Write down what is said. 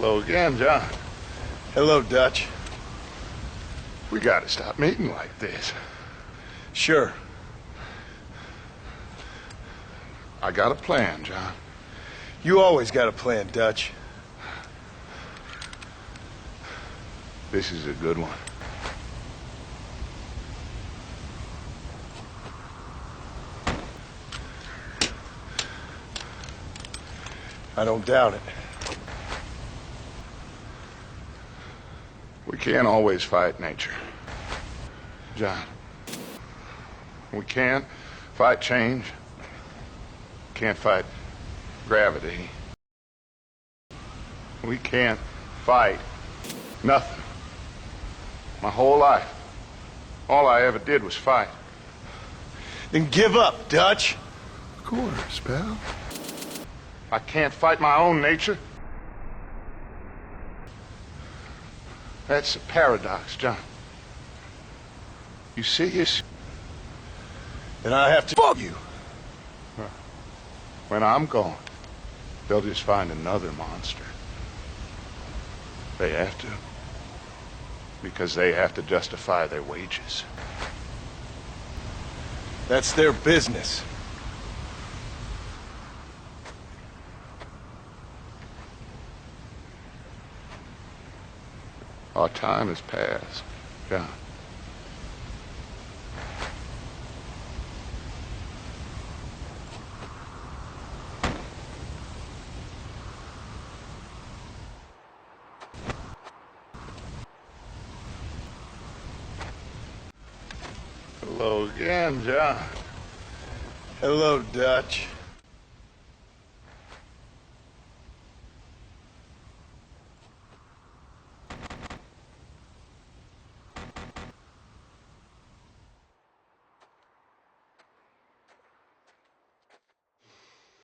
Hello again, John. Hello, Dutch. We gotta stop meeting like this. Sure. I got a plan, John. You always got a plan, Dutch. This is a good one. I don't doubt it. We can't always fight nature, John. We can't fight change. Can't fight gravity. We can't fight nothing. My whole life, all I ever did was fight. Then give up, Dutch. Of course, pal. I can't fight my own nature. That's a paradox, John. You see, it's... And I have to fuck you. When I'm gone, they'll just find another monster. They have to. Because they have to justify their wages. That's their business. Our time has passed, John. Hello again, John. Hello, Dutch.